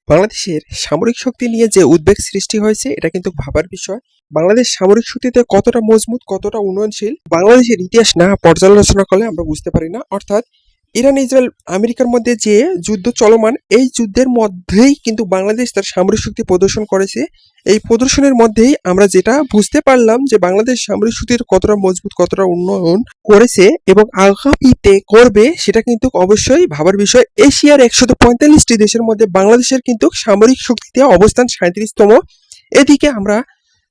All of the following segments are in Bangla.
বাংলাদেশের সামরিক শক্তি নিয়ে যে উদ্বেগ সৃষ্টি হয়েছে এটা কিন্তু ভাবার বিষয়। বাংলাদেশ সামরিক শক্তিতে কতটা মজবুত, কতটা উন্নয়নশীল, বাংলাদেশের ইতিহাস না পর্যালোচনা করলে আমরা বুঝতে পারি না। অর্থাৎ ইরান, ইসরায়েল, আমেরিকার মধ্যে যে যুদ্ধ চলমান, এই যুদ্ধের মধ্যেই কিন্তু বাংলাদেশ তার সামরিক শক্তি প্রদর্শন করেছে। এই প্রদর্শনের মধ্যেই আমরা যেটা বুঝতে পারলাম যে বাংলাদেশ সামরিক শক্তির কতটা মজবুত, কতটা উন্নয়ন করেছে এবং আগামীতে করবে, সেটা কিন্তু অবশ্যই ভাবার বিষয়। এশিয়ার 145টি দেশের মধ্যে বাংলাদেশের কিন্তু সামরিক শক্তিতে অবস্থান 37তম। এদিকে আমরা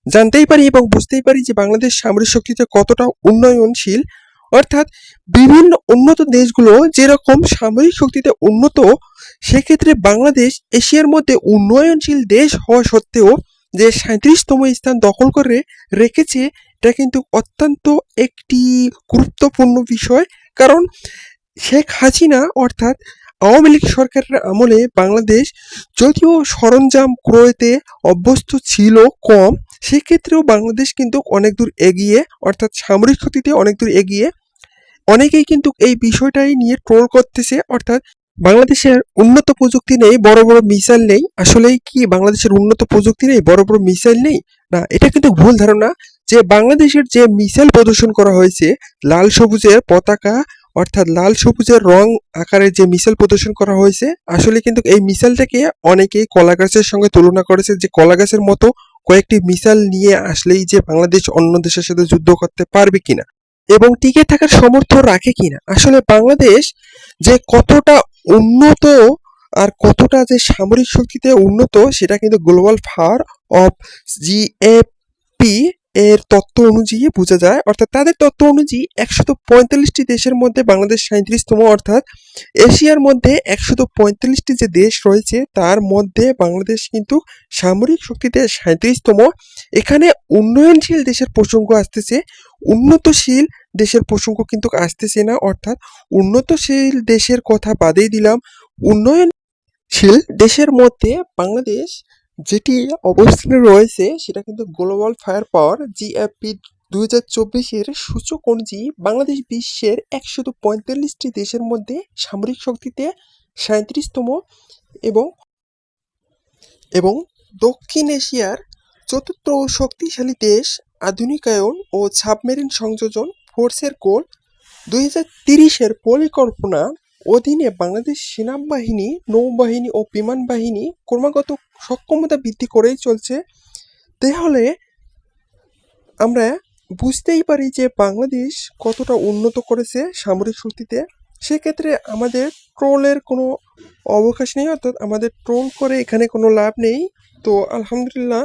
জানতেই পারি এবং বুঝতেই পারি যে বাংলাদেশ সামরিক শক্তিতে কতটা উন্নয়নশীল। অর্থাৎ বিভিন্ন উন্নত দেশগুলো যেরকম সামরিক শক্তিতে উন্নত, সেক্ষেত্রে বাংলাদেশ এশিয়ার মধ্যে উন্নয়নশীল দেশ হওয়া সত্ত্বেও যে 37তম স্থান দখল করে রেখেছে, এটা কিন্তু অত্যন্ত একটি গুরুত্বপূর্ণ বিষয়। কারণ শেখ হাসিনা অর্থাৎ আওয়ামী লীগ সরকারের আমলে বাংলাদেশ যদিও সরঞ্জাম ক্রয়তে অভ্যস্ত ছিল কম, সেক্ষেত্রেও বাংলাদেশ কিন্তু অনেক দূর এগিয়ে, অর্থাৎ সামরিক শক্তিতে অনেক দূর এগিয়ে। অনেকেই কিন্তু এই বিষয়টাই নিয়ে ট্রোল করতেছে, অর্থাৎ বাংলাদেশের উন্নত প্রযুক্তি নেই, বড় বড় মিসাইল নেই। আসলেই কি বাংলাদেশের উন্নত প্রযুক্তি নেই, বড় বড় মিসাইল নেই? না, এটা কিন্তু ভুল ধারণা। যে বাংলাদেশের যে মিসাইল প্রদর্শন করা হয়েছে, লাল সবুজের পতাকা, অর্থাৎ লাল সবুজের রং আকারের যে মিসাইল প্রদর্শন করা হয়েছে, আসলে কিন্তু এই মিসাইলটাকে অনেকেই কলা গাছের সঙ্গে তুলনা করেছে, যে কলা গাছের মতো কয়েকটি মিসাইল নিয়ে আসলেই যে বাংলাদেশ অন্য দেশের সাথে যুদ্ধ করতে পারবে কিনা এবং টিকে থাকার সামর্থ্য রাখে কিনা। আসলে বাংলাদেশ যে কতটা উন্নত আর কতটা যে সামরিক শক্তিতে উন্নত, সেটা কিন্তু গ্লোবাল ফায়ার অফ জিএপি এর তত্ত্ব অনুযায়ী বোঝা যায়। অর্থাৎ তাদের তত্ত্ব অনুযায়ী 145টি দেশের মধ্যে বাংলাদেশ 37তম। অর্থাৎ এশিয়ার মধ্যে 145টি যে দেশ রয়েছে তার মধ্যে বাংলাদেশ কিন্তু সামরিক শক্তিতে 37তম। এখানে উন্নয়নশীল দেশের প্রসঙ্গ আসতেছে, উন্নতশীল দেশের প্রসঙ্গ কিন্তু আসতেছে না। অর্থাৎ উন্নতশীল দেশের কথা বাদেই দিলাম, উন্নয়নশীল দেশের মধ্যে বাংলাদেশ যেটি অবস্থানে রয়েছে, সেটা কিন্তু গ্লোবাল ফায়ার পাওয়ার জিএফপি 2024-এর সূচক অনুযায়ী বাংলাদেশ বিশ্বের 145টি দেশের মধ্যে সামরিক শক্তিতে 37তম এবং এবং দক্ষিণ এশিয়ার চতুর্থ শক্তিশালী দেশ। আধুনিকায়ন ও সাবমেরিন সংযোজন ফোর্সের গোল 2030-এর পরিকল্পনা অধীনে বাংলাদেশ সেনাবাহিনী, নৌবাহিনী ও বিমান বাহিনী ক্রমাগত সক্ষমতা বৃদ্ধি করেই চলছে। তাহলে আমরা বুঝতেই পারি যে বাংলাদেশ কতটা উন্নত করেছে সামরিক শক্তিতে। সেক্ষেত্রে আমাদের ট্রোলের কোনো অবকাশ নেই, অর্থাৎ আমাদের ট্রোল করে এখানে কোনো লাভ নেই। তো আলহামদুলিল্লাহ,